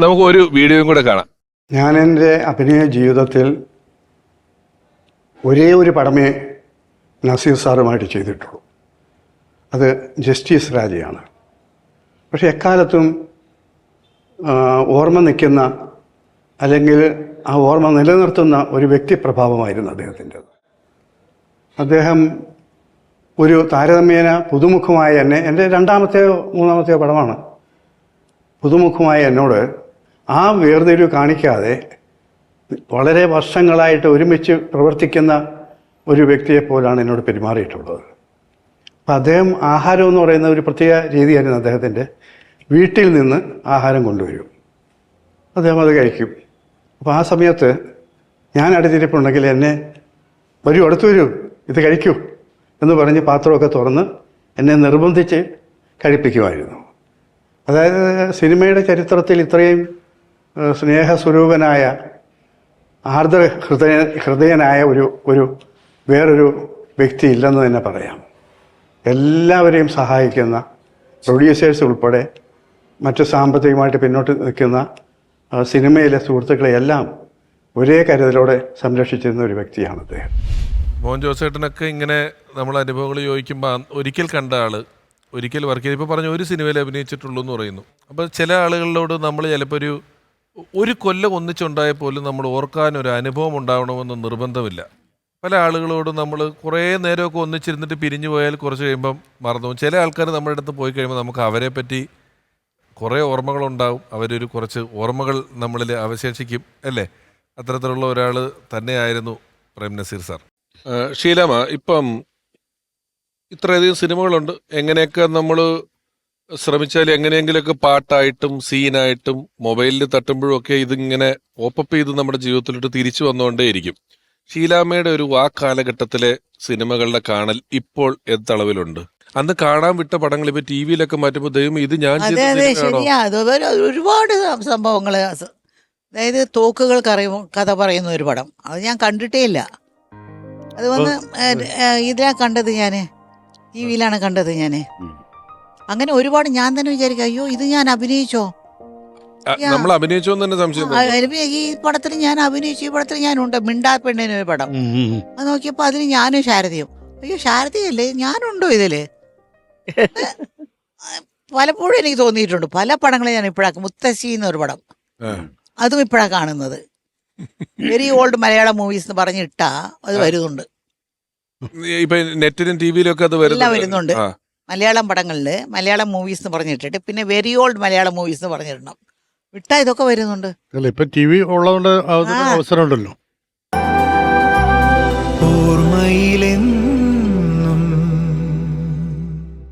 നമുക്ക് ഒരു വീഡിയോയും കൂടെ കാണാം. ഞാൻ എൻ്റെ അഭിനയ ജീവിതത്തിൽ ഒരേ ഒരു പടമേ നസീർ സാറുമായിട്ട് ചെയ്തിട്ടുള്ളൂ. അത് ജസ്റ്റിസ് രാജയാണ്. പക്ഷെ എക്കാലത്തും ഓർമ്മ നിൽക്കുന്ന അല്ലെങ്കിൽ ആ ഓർമ്മ നിലനിർത്തുന്ന ഒരു വ്യക്തിപ്രഭാവമായിരുന്നു അദ്ദേഹത്തിൻ്റെത്. അദ്ദേഹം ഒരു താരതമ്യേന പുതുമുഖമായ എന്നെ, എൻ്റെ രണ്ടാമത്തെയോ മൂന്നാമത്തെയോ പടമാണ്, പുതുമുഖമായ എന്നോട് ആ വേർതിരിവ് കാണിക്കാതെ വളരെ വർഷങ്ങളായിട്ട് ഒരുമിച്ച് പ്രവർത്തിക്കുന്ന ഒരു വ്യക്തിയെപ്പോലാണ് എന്നോട് പെരുമാറിയിട്ടുള്ളത്. അപ്പം അദ്ദേഹം ആഹാരം എന്ന് പറയുന്ന ഒരു പ്രത്യേക രീതിയായിരുന്നു അദ്ദേഹത്തിൻ്റെ. വീട്ടിൽ നിന്ന് ആഹാരം കൊണ്ടുവരും, അദ്ദേഹം അത് കഴിക്കും. അപ്പോൾ ആ സമയത്ത് ഞാൻ അടുത്തിരിപ്പുണ്ടെങ്കിൽ എന്നെ വരൂ, അടുത്ത് വരൂ, ഇത് കഴിക്കൂ എന്ന് പറഞ്ഞ് പാത്രമൊക്കെ തുറന്ന് എന്നെ നിർബന്ധിച്ച് കഴിപ്പിക്കുമായിരുന്നു. അതായത് സിനിമയുടെ ചരിത്രത്തിൽ ഇത്രയും സ്നേഹസ്വരൂപനായ ആർദ്ര ഹൃദയനായ ഒരു വേറൊരു വ്യക്തി ഇല്ലെന്ന് തന്നെ പറയാം. എല്ലാവരെയും സഹായിക്കുന്ന പ്രൊഡ്യൂസേഴ്സ് ഉൾപ്പെടെ മറ്റു സാമ്പത്തികമായിട്ട് പിന്നോട്ട് നിൽക്കുന്ന സിനിമയിലെ സുഹൃത്തുക്കളെ എല്ലാം ഒരേ കരുതലോടെ സംരക്ഷിച്ചിരുന്ന ഒരു വ്യക്തിയാണ് അദ്ദേഹം. മോഹൻ ജോസേട്ടനൊക്കെ ഇങ്ങനെ നമ്മൾ അനുഭവങ്ങൾ ചോദിക്കുമ്പോൾ ഒരിക്കൽ കണ്ട ആള് ഒരിക്കൽ വർക്ക് ചെയ്ത് ഇപ്പോൾ പറഞ്ഞ ഒരു സിനിമയിൽ അഭിനയിച്ചിട്ടുള്ളൂ എന്ന് പറയുന്നു. അപ്പോൾ ചില ആളുകളോട് നമ്മൾ ചിലപ്പോൾ ഒരു കൊല്ലം ഒന്നിച്ചുണ്ടായ പോലും നമ്മൾ ഓർക്കാൻ ഒരു അനുഭവം ഉണ്ടാവണമെന്ന് നിർബന്ധമില്ല. പല ആളുകളോടും നമ്മൾ കുറേ നേരമൊക്കെ ഒന്നിച്ചിരുന്നിട്ട് പിരിഞ്ഞു പോയാൽ കുറച്ച് കഴിയുമ്പം മറന്നു. ചില ആൾക്കാർ നമ്മുടെ അടുത്ത് പോയി കഴിയുമ്പോൾ നമുക്ക് അവരെ പറ്റി കുറേ ഓർമ്മകളുണ്ടാവും, അവരൊരു കുറച്ച് ഓർമ്മകൾ നമ്മളിൽ അവശേഷിക്കും, അല്ലേ? അത്തരത്തിലുള്ള ഒരാൾ തന്നെയായിരുന്നു പ്രേം നസീർ സാർ. ഷീലാമ, ഇപ്പം ഇത്രയധികം സിനിമകളുണ്ട്, എങ്ങനെയൊക്കെ നമ്മൾ ശ്രമിച്ചാൽ എങ്ങനെയെങ്കിലുമൊക്കെ പാട്ടായിട്ടും സീനായിട്ടും മൊബൈലിൽ തട്ടുമ്പോഴും ഒക്കെ ഇതിങ്ങനെ പോപ്പപ്പ് ചെയ്ത് നമ്മുടെ ജീവിതത്തിലോട്ട് തിരിച്ചു വന്നുകൊണ്ടേയിരിക്കും. ഷീലാമ്മയുടെ ഒരു ആ കാലഘട്ടത്തിലെ സിനിമകളുടെ കാണൽ ഇപ്പോൾ എന്തളവിലുണ്ട്? അന്ന് കാണാൻ വിട്ട പടങ്ങൾ ഇപ്പൊ ടി വിയിലൊക്കെ മാറ്റുമ്പോൾ ദൈവം ഇത് ഞാൻ ഒരുപാട് സംഭവങ്ങൾ. അതായത് തോക്കുകൾ കഥ പറയുന്ന ഒരു പടം, അത് ഞാൻ കണ്ടിട്ടേ ഇല്ല. അത് വന്ന് ഇതിലാ കണ്ടത്, ഞാൻ ടി വിയിലാണ് കണ്ടത്. ഞാൻ അങ്ങനെ ഒരുപാട് ഞാൻ തന്നെ വിചാരിക്കും, അയ്യോ ഇത് ഞാൻ അഭിനയിച്ചോ, നമ്മൾ അഭിനയിച്ചോ എന്ന് തന്നെ സംശയം. ഈ പടത്തിൽ ഞാൻ അഭിനയിച്ചു, ഈ പടത്തിൽ ഞാനുണ്ട്. മിണ്ടാ പെണ്ണിനൊരു പടം, അത് നോക്കിയപ്പോ അതിന് ഞാനും ശാരദയും. അയ്യോ ശാരദയല്ലേ, ഞാനുണ്ടോ ഇതില്? പലപ്പോഴും എനിക്ക് തോന്നിയിട്ടുണ്ട്. പല പടങ്ങളും ഞാൻ ഇപ്പോഴാണ്, മുത്തശ്ശി എന്നൊരു പടം, അതും ഇപ്പോഴാണ് കാണുന്നത്. വെരി ഓൾഡ് മലയാളം മൂവീസ് എന്ന് പറഞ്ഞിട്ടാ അത് വരുന്നുണ്ട്. നെറ്റിലും ടി വിയിലും ഒക്കെ അത് വരുന്നുണ്ട്. മലയാളം പടങ്ങളില് മലയാളം മൂവീസ് എന്ന് പറഞ്ഞിട്ടിട്ട് പിന്നെ വെരി ഓൾഡ് മലയാളം മൂവീസ് എന്ന് പറഞ്ഞിടണം. വിട്ടാ ഇതൊക്കെ വരുന്നുണ്ട്. ഇപ്പൊ ടി വി ഉള്ളതുകൊണ്ട് അവസരമുണ്ടല്ലോ.